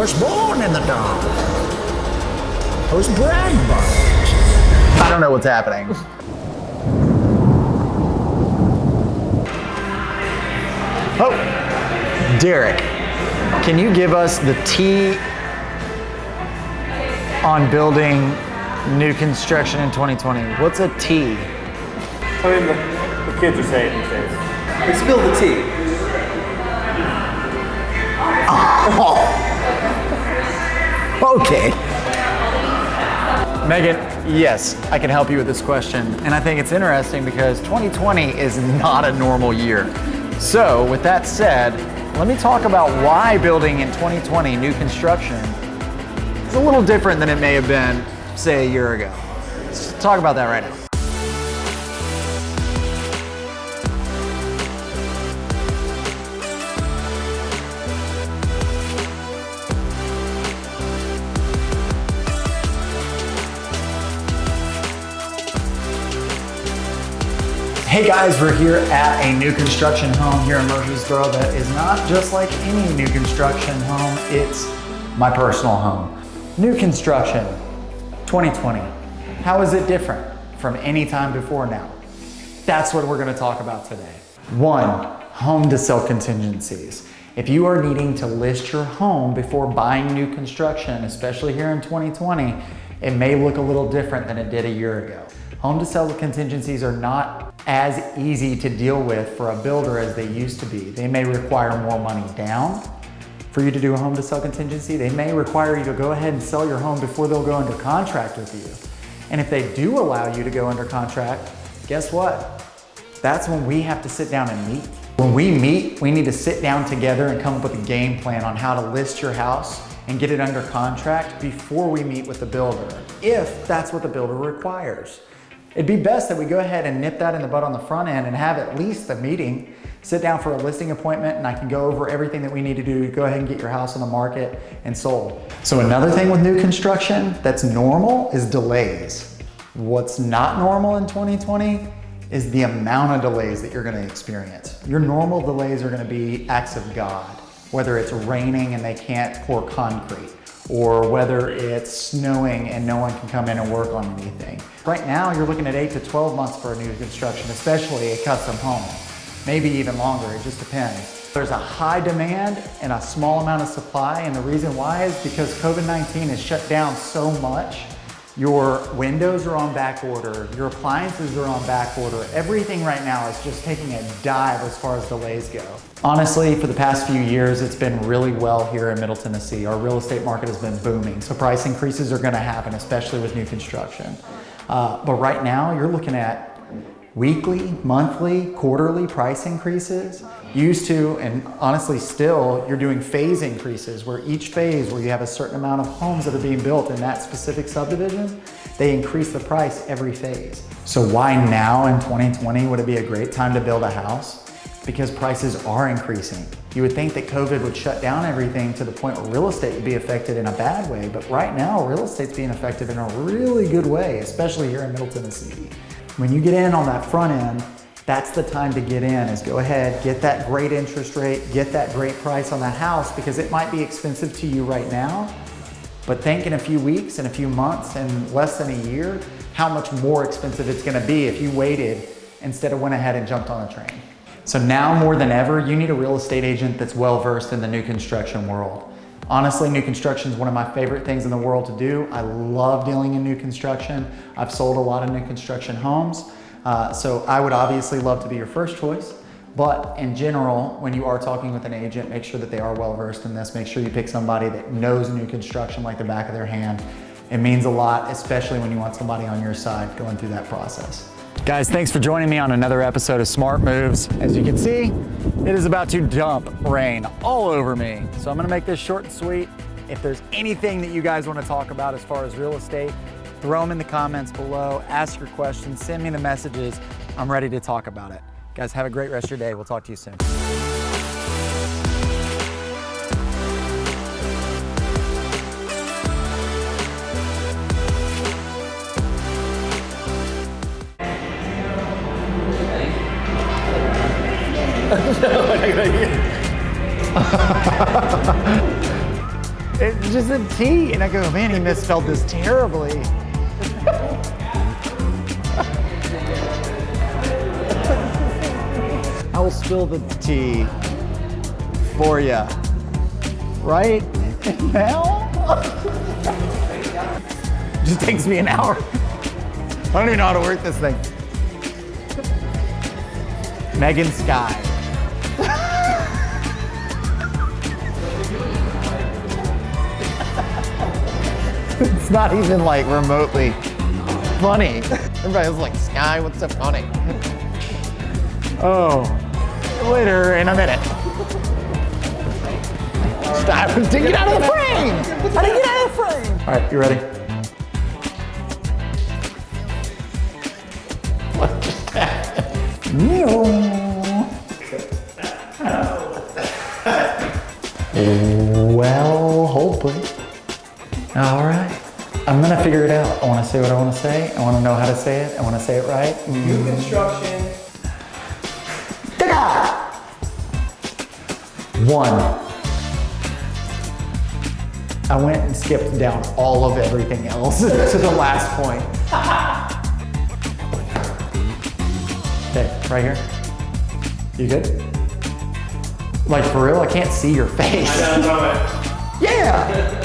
was born in the dark. I was bragged by. I don't know what's happening. Oh, Derek, can you give us the T on building new construction in 2020? What's a T? I mean, the kids are saying these days. Let's spill the tea. Okay. Megan, yes, I can help you with this question. And I think it's interesting because 2020 is not a normal year. So with that said, let me talk about why building in 2020 new construction is a little different than it may have been, say, a year ago. Let's talk about that right now. Hey guys, we're here at a new construction home here in Murfreesboro that is not just like any new construction home, it's my personal home. New construction, 2020. How is it different from any time before now? That's what we're gonna talk about today. One, home to sell contingencies. If you are needing to list your home before buying new construction, especially here in 2020, it may look a little different than it did a year ago. Home to sell contingencies are not as easy to deal with for a builder as they used to be. They may require more money down for you to do a home to sell contingency. They may require you to go ahead and sell your home before they'll go under contract with you. And if they do allow you to go under contract, guess what? That's when we have to sit down and meet. When we meet, we need to sit down together and come up with a game plan on how to list your house and get it under contract before we meet with the builder, if that's what the builder requires. It'd be best that we go ahead and nip that in the bud on the front end and have at least the meeting, sit down for a listing appointment, and I can go over everything that we need to do to go ahead and get your house on the market and sold. So another thing with new construction that's normal is delays. What's not normal in 2020 is the amount of delays that you're gonna experience. Your normal delays are gonna be acts of God, whether it's raining and they can't pour concrete, or whether it's snowing and no one can come in and work on anything. Right now, you're looking at 8 to 12 months for a new construction, especially a custom home. Maybe even longer, it just depends. There's a high demand and a small amount of supply, and the reason why is because COVID-19 has shut down so much. Your windows are on back order, your appliances are on back order. Everything right now is just taking a dive as far as delays go. Honestly, for the past few years, it's been really well here in Middle Tennessee. Our real estate market has been booming, so price increases are gonna happen, especially with new construction. But right now, you're looking at weekly, monthly, quarterly price increases. Used to, and honestly still, you're doing phase increases where each phase, where you have a certain amount of homes that are being built in that specific subdivision, they increase the price every phase. So why now in 2020 would it be a great time to build a house? Because prices are increasing. You would think that COVID would shut down everything to the point where real estate would be affected in a bad way, but right now real estate's being affected in a really good way, especially here in Middle Tennessee. When you get in on that front end, that's the time to get in, is go ahead, get that great interest rate, get that great price on that house, because it might be expensive to you right now, but think in a few weeks, in a few months, in less than a year, how much more expensive it's gonna be if you waited instead of went ahead and jumped on the train. So now more than ever, you need a real estate agent that's well-versed in the new construction world. Honestly, new construction is one of my favorite things in the world to do. I love dealing in new construction. I've sold a lot of new construction homes. So I would obviously love to be your first choice. But in general, when you are talking with an agent, make sure that they are well-versed in this. Make sure you pick somebody that knows new construction like the back of their hand. It means a lot, especially when you want somebody on your side going through that process. Guys, thanks for joining me on another episode of Smart Moves. As you can see, it is about to dump rain all over me. So I'm gonna make this short and sweet. If there's anything that you guys wanna talk about as far as real estate, throw them in the comments below, ask your questions, send me the messages. I'm ready to talk about it. Guys, have a great rest of your day. We'll talk to you soon. It's just a T. And I go, man, he misspelled this terribly. I will spill the tea for you. Right now? Just takes me an hour. I don't even know how to work this thing. Megan Sky. It's not even like remotely funny. Everybody's like, Sky, what's so funny? Oh, later in a minute. Stop, to get out of the frame! How to get out of the frame? All right, you ready? What just happened? No. Well, hold please. All right. I'm gonna figure it out. I wanna say what I wanna say. I wanna know how to say it. I wanna say it right. New construction. One. I went and skipped down all of everything else to the last point. Okay, right here. You good? Like for real? I can't see your face. I know it. Yeah!